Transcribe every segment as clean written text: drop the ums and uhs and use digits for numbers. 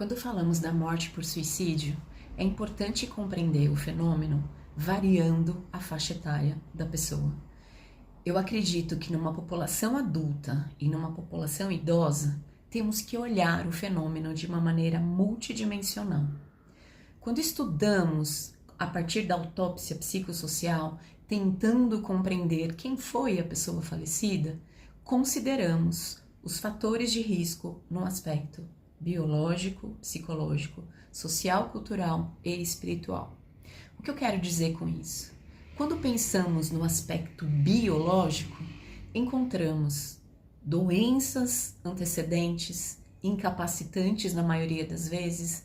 Quando falamos da morte por suicídio, é importante compreender o fenômeno variando a faixa etária da pessoa. Eu acredito que numa população adulta e numa população idosa, temos que olhar o fenômeno de uma maneira multidimensional. Quando estudamos a partir da autópsia psicossocial, tentando compreender quem foi a pessoa falecida, consideramos os fatores de risco no aspecto biológico, psicológico, social, cultural e espiritual. O que eu quero dizer com isso? Quando pensamos no aspecto biológico, encontramos doenças antecedentes, incapacitantes na maioria das vezes,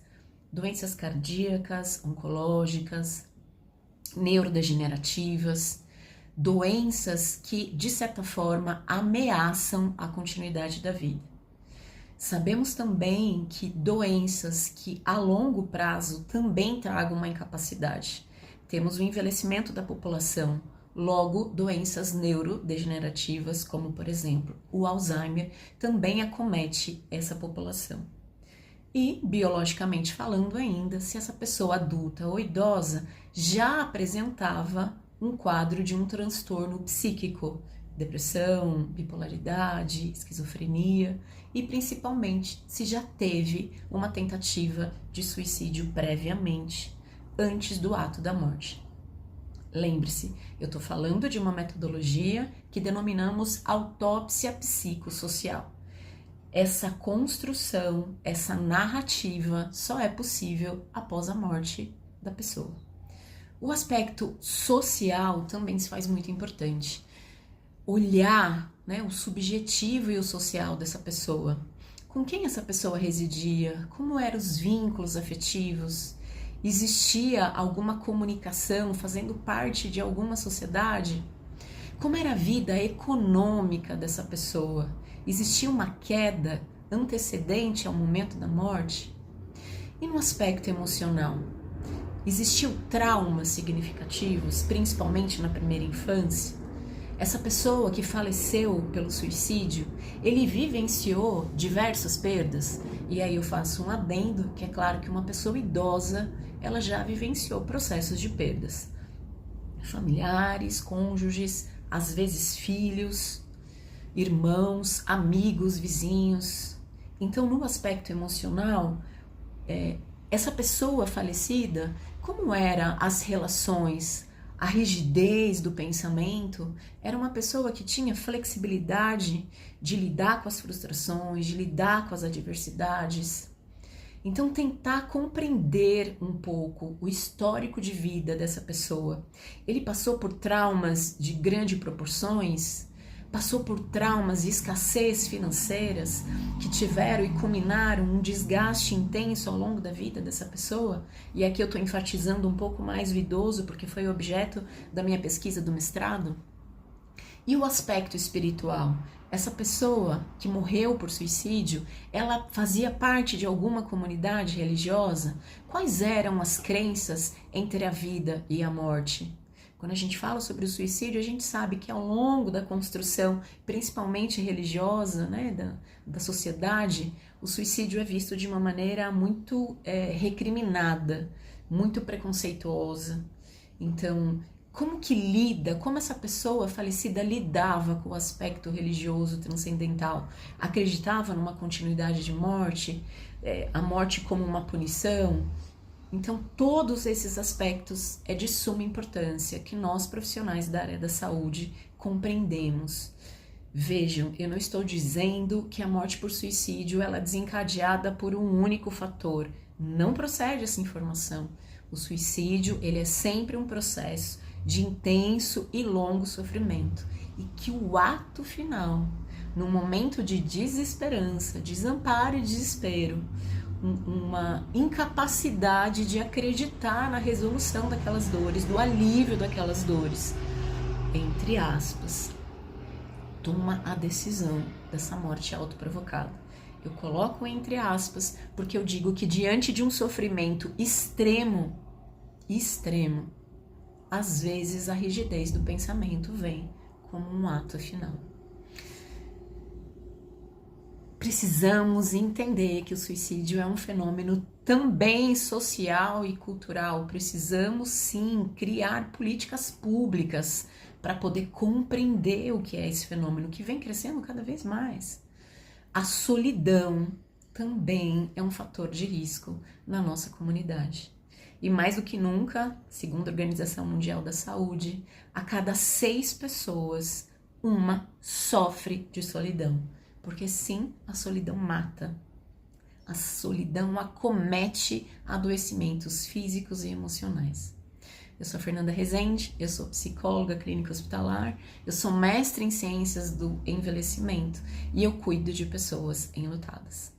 doenças cardíacas, oncológicas, neurodegenerativas, doenças que, de certa forma, ameaçam a continuidade da vida. Sabemos também que doenças que a longo prazo também tragam uma incapacidade. Temos o envelhecimento da população, logo doenças neurodegenerativas, como por exemplo o Alzheimer, também acomete essa população. E, biologicamente falando ainda, se essa pessoa adulta ou idosa já apresentava um quadro de um transtorno psíquico, depressão, bipolaridade, esquizofrenia e principalmente se já teve uma tentativa de suicídio previamente, antes do ato da morte. Lembre-se, eu estou falando de uma metodologia que denominamos autópsia psicossocial. Essa construção, essa narrativa só é possível após a morte da pessoa. O aspecto social também se faz muito importante. Olhar, o subjetivo e o social dessa pessoa. Com quem essa pessoa residia? Como eram os vínculos afetivos? Existia alguma comunicação fazendo parte de alguma sociedade? Como era a vida econômica dessa pessoa? Existia uma queda antecedente ao momento da morte? E no aspecto emocional? Existiam traumas significativos, principalmente na primeira infância? Essa pessoa que faleceu pelo suicídio, ele vivenciou diversas perdas. E aí eu faço um adendo, que é claro que uma pessoa idosa, ela já vivenciou processos de perdas. Familiares, cônjuges, às vezes filhos, irmãos, amigos, vizinhos. Então, no aspecto emocional, essa pessoa falecida, como eram as relações, a rigidez do pensamento? Era uma pessoa que tinha flexibilidade de lidar com as frustrações, de lidar com as adversidades. Então, tentar compreender um pouco o histórico de vida dessa pessoa. Ele passou por traumas de grandes proporções? Passou por traumas de escassez financeiras que tiveram e culminaram um desgaste intenso ao longo da vida dessa pessoa? E aqui eu estou enfatizando um pouco mais o idoso, porque foi objeto da minha pesquisa do mestrado. E o aspecto espiritual? Essa pessoa que morreu por suicídio, ela fazia parte de alguma comunidade religiosa? Quais eram as crenças entre a vida e a morte? Quando a gente fala sobre o suicídio, a gente sabe que ao longo da construção, principalmente religiosa, da sociedade, o suicídio é visto de uma maneira muito recriminada, muito preconceituosa. Então, como essa pessoa falecida lidava com o aspecto religioso transcendental? Acreditava numa continuidade de morte, a morte como uma punição? Então, todos esses aspectos é de suma importância que nós, profissionais da área da saúde, compreendemos. Vejam, eu não estou dizendo que a morte por suicídio ela é desencadeada por um único fator. Não procede essa informação. O suicídio ele é sempre um processo de intenso e longo sofrimento. E que o ato final, no momento de desesperança, desamparo e desespero, uma incapacidade de acreditar na resolução daquelas dores, do alívio daquelas dores, entre aspas, toma a decisão dessa morte autoprovocada. Eu coloco entre aspas porque eu digo que diante de um sofrimento extremo, às vezes a rigidez do pensamento vem como um ato final. Precisamos entender que o suicídio é um fenômeno também social e cultural. Precisamos sim criar políticas públicas para poder compreender o que é esse fenômeno que vem crescendo cada vez mais. A solidão também é um fator de risco na nossa comunidade. E mais do que nunca, segundo a Organização Mundial da Saúde, a cada 6 pessoas, uma sofre de solidão. Porque sim, a solidão mata. A solidão acomete adoecimentos físicos e emocionais. Eu sou Fernanda Rezende, eu sou psicóloga clínica hospitalar, eu sou mestre em ciências do envelhecimento e eu cuido de pessoas enlutadas.